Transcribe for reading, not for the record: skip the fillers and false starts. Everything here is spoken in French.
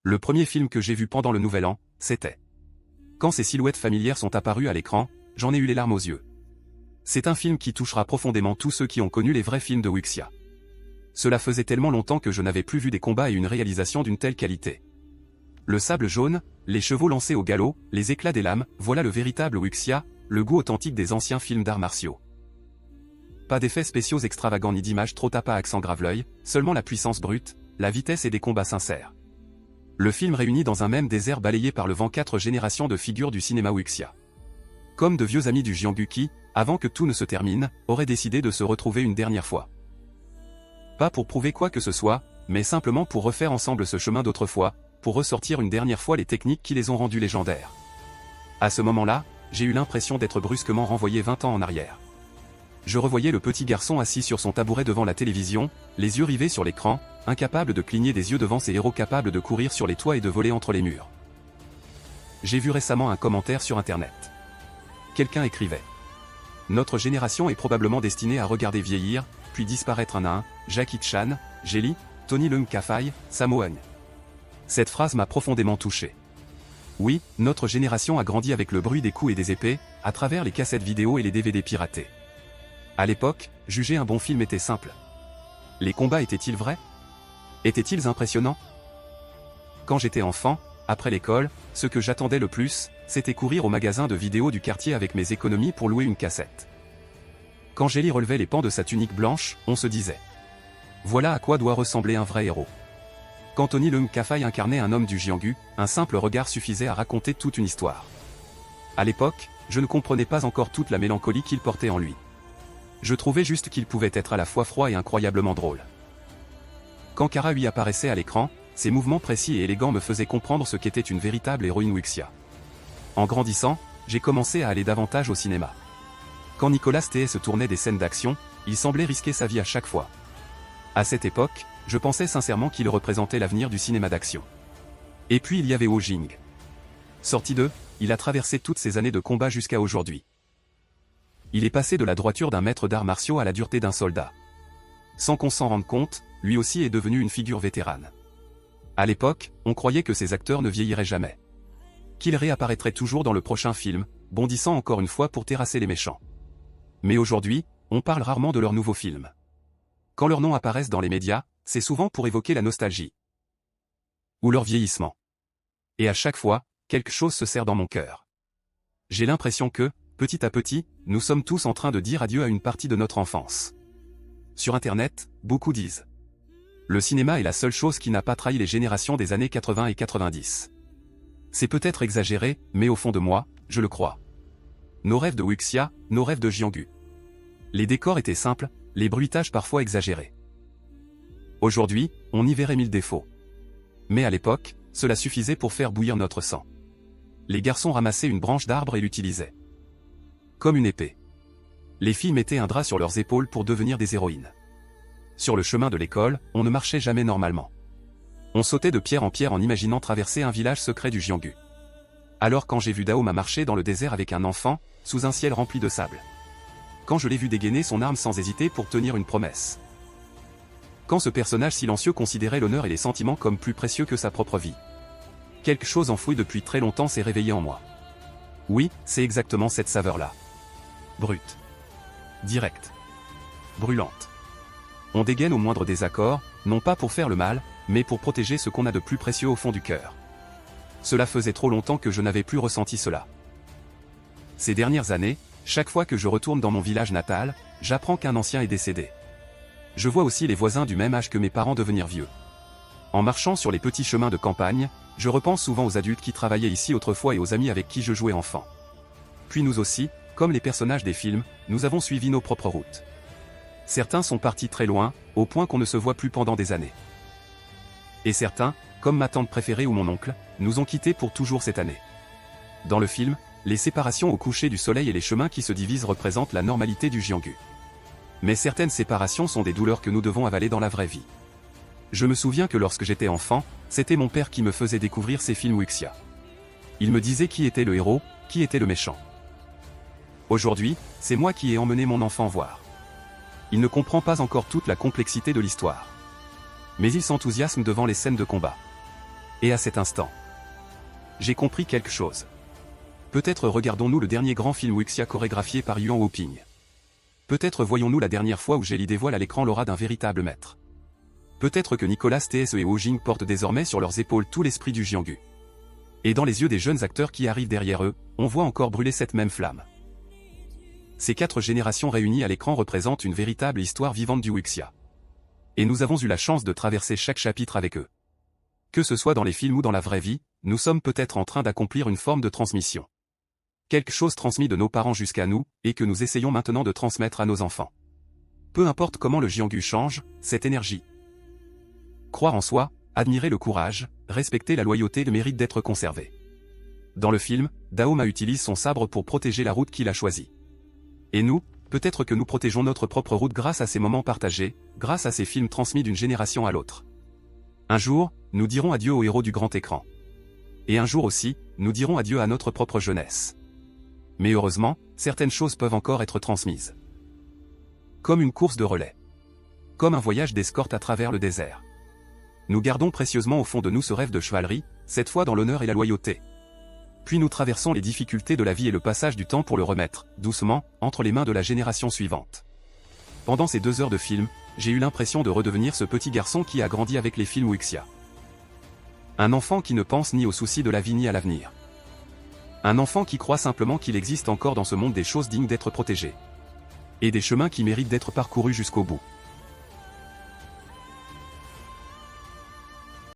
Le premier film que j'ai vu pendant le Nouvel An, c'était. Quand ces silhouettes familières sont apparues à l'écran, j'en ai eu les larmes aux yeux. C'est un film qui touchera profondément tous ceux qui ont connu les vrais films de Wuxia. Cela faisait tellement longtemps que je n'avais plus vu des combats et une réalisation d'une telle qualité. Le sable jaune, les chevaux lancés au galop, les éclats des lames, voilà le véritable Wuxia, le goût authentique des anciens films d'arts martiaux. Pas d'effets spéciaux extravagants ni d'images trop tapas à accent grave l'œil, seulement la puissance brute, la vitesse et des combats sincères. Le film réunit dans un même désert balayé par le vent 4 générations de figures du cinéma Wuxia. Comme de vieux amis du Jianghu qui, avant que tout ne se termine, auraient décidé de se retrouver une dernière fois. Pas pour prouver quoi que ce soit, mais simplement pour refaire ensemble ce chemin d'autrefois, pour ressortir une dernière fois les techniques qui les ont rendus légendaires. À ce moment-là, j'ai eu l'impression d'être brusquement renvoyé 20 ans en arrière. Je revoyais le petit garçon assis sur son tabouret devant la télévision, les yeux rivés sur l'écran, incapable de cligner des yeux devant ces héros capables de courir sur les toits et de voler entre les murs. J'ai vu récemment un commentaire sur internet. Quelqu'un écrivait: notre génération est probablement destinée à regarder vieillir, puis disparaître un à un, Jackie Chan, Jet Li, Tony Leung Ka-fai, Sammo Hung. Cette phrase m'a profondément touché. Oui, notre génération a grandi avec le bruit des coups et des épées, à travers les cassettes vidéo et les DVD piratés. À l'époque, juger un bon film était simple. Les combats étaient-ils vrais? Étaient-ils impressionnants? Quand j'étais enfant, après l'école, ce que j'attendais le plus, c'était courir au magasin de vidéos du quartier avec mes économies pour louer une cassette. Quand Jet Li relevait les pans de sa tunique blanche, on se disait: voilà à quoi doit ressembler un vrai héros. Quand Tony Leung Ka-fai incarnait un homme du Jianghu, un simple regard suffisait à raconter toute une histoire. À l'époque, je ne comprenais pas encore toute la mélancolie qu'il portait en lui. Je trouvais juste qu'il pouvait être à la fois froid et incroyablement drôle. Quand Kara lui apparaissait à l'écran, ses mouvements précis et élégants me faisaient comprendre ce qu'était une véritable héroïne Wuxia. En grandissant, j'ai commencé à aller davantage au cinéma. Quand Nicolas T.S. tournait des scènes d'action, il semblait risquer sa vie à chaque fois. À cette époque, je pensais sincèrement qu'il représentait l'avenir du cinéma d'action. Et puis il y avait Ho Jing. Sorti d'eux, il a traversé toutes ces années de combat jusqu'à aujourd'hui. Il est passé de la droiture d'un maître d'arts martiaux à la dureté d'un soldat. Sans qu'on s'en rende compte, lui aussi est devenu une figure vétérane. À l'époque, on croyait que ces acteurs ne vieilliraient jamais. Qu'ils réapparaîtraient toujours dans le prochain film, bondissant encore une fois pour terrasser les méchants. Mais aujourd'hui, on parle rarement de leurs nouveaux films. Quand leurs noms apparaissent dans les médias, c'est souvent pour évoquer la nostalgie. Ou leur vieillissement. Et à chaque fois, quelque chose se serre dans mon cœur. J'ai l'impression que, petit à petit, nous sommes tous en train de dire adieu à une partie de notre enfance. Sur Internet, beaucoup disent: le cinéma est la seule chose qui n'a pas trahi les générations des années 80 et 90. C'est peut-être exagéré, mais au fond de moi, je le crois. Nos rêves de Wuxia, nos rêves de Jianghu. Les décors étaient simples, les bruitages parfois exagérés. Aujourd'hui, on y verrait 1000 défauts. Mais à l'époque, cela suffisait pour faire bouillir notre sang. Les garçons ramassaient une branche d'arbre et l'utilisaient comme une épée. Les filles mettaient un drap sur leurs épaules pour devenir des héroïnes. Sur le chemin de l'école, on ne marchait jamais normalement. On sautait de pierre en pierre en imaginant traverser un village secret du Jianghu. Alors quand j'ai vu Dao Ma marcher dans le désert avec un enfant, sous un ciel rempli de sable. Quand je l'ai vu dégainer son arme sans hésiter pour tenir une promesse. Quand ce personnage silencieux considérait l'honneur et les sentiments comme plus précieux que sa propre vie. Quelque chose enfoui depuis très longtemps s'est réveillé en moi. Oui, c'est exactement cette saveur-là. Brute. Directe. Brûlante. On dégaine au moindre désaccord, non pas pour faire le mal, mais pour protéger ce qu'on a de plus précieux au fond du cœur. Cela faisait trop longtemps que je n'avais plus ressenti cela. Ces dernières années, chaque fois que je retourne dans mon village natal, j'apprends qu'un ancien est décédé. Je vois aussi les voisins du même âge que mes parents devenir vieux. En marchant sur les petits chemins de campagne, je repense souvent aux adultes qui travaillaient ici autrefois et aux amis avec qui je jouais enfant. Puis nous aussi, comme les personnages des films, nous avons suivi nos propres routes. Certains sont partis très loin, au point qu'on ne se voit plus pendant des années. Et certains, comme ma tante préférée ou mon oncle, nous ont quittés pour toujours cette année. Dans le film, les séparations au coucher du soleil et les chemins qui se divisent représentent la normalité du Jianghu. Mais certaines séparations sont des douleurs que nous devons avaler dans la vraie vie. Je me souviens que lorsque j'étais enfant, c'était mon père qui me faisait découvrir ces films Wuxia. Il me disait qui était le héros, qui était le méchant. Aujourd'hui, c'est moi qui ai emmené mon enfant voir. Il ne comprend pas encore toute la complexité de l'histoire. Mais il s'enthousiasme devant les scènes de combat. Et à cet instant, j'ai compris quelque chose. Peut-être regardons-nous le dernier grand film wuxia chorégraphié par Yuan Wuping. Peut-être voyons-nous la dernière fois où Jelly dévoile à l'écran l'aura d'un véritable maître. Peut-être que Nicolas Tse et Ho Jing portent désormais sur leurs épaules tout l'esprit du Jianghu. Et dans les yeux des jeunes acteurs qui arrivent derrière eux, on voit encore brûler cette même flamme. Ces 4 générations réunies à l'écran représentent une véritable histoire vivante du wuxia. Et nous avons eu la chance de traverser chaque chapitre avec eux. Que ce soit dans les films ou dans la vraie vie, nous sommes peut-être en train d'accomplir une forme de transmission. Quelque chose transmis de nos parents jusqu'à nous, et que nous essayons maintenant de transmettre à nos enfants. Peu importe comment le Jianghu change, cette énergie. Croire en soi, admirer le courage, respecter la loyauté mérite d'être conservé. Dans le film, Dao Ma utilise son sabre pour protéger la route qu'il a choisie. Et nous, peut-être que nous protégeons notre propre route grâce à ces moments partagés, grâce à ces films transmis d'une génération à l'autre. Un jour, nous dirons adieu aux héros du grand écran. Et un jour aussi, nous dirons adieu à notre propre jeunesse. Mais heureusement, certaines choses peuvent encore être transmises. Comme une course de relais. Comme un voyage d'escorte à travers le désert. Nous gardons précieusement au fond de nous ce rêve de chevalerie, cette fois dans l'honneur et la loyauté. Puis nous traversons les difficultés de la vie et le passage du temps pour le remettre, doucement, entre les mains de la génération suivante. Pendant ces 2 heures de film, j'ai eu l'impression de redevenir ce petit garçon qui a grandi avec les films wuxia. Un enfant qui ne pense ni aux soucis de la vie ni à l'avenir. Un enfant qui croit simplement qu'il existe encore dans ce monde des choses dignes d'être protégées. Et des chemins qui méritent d'être parcourus jusqu'au bout.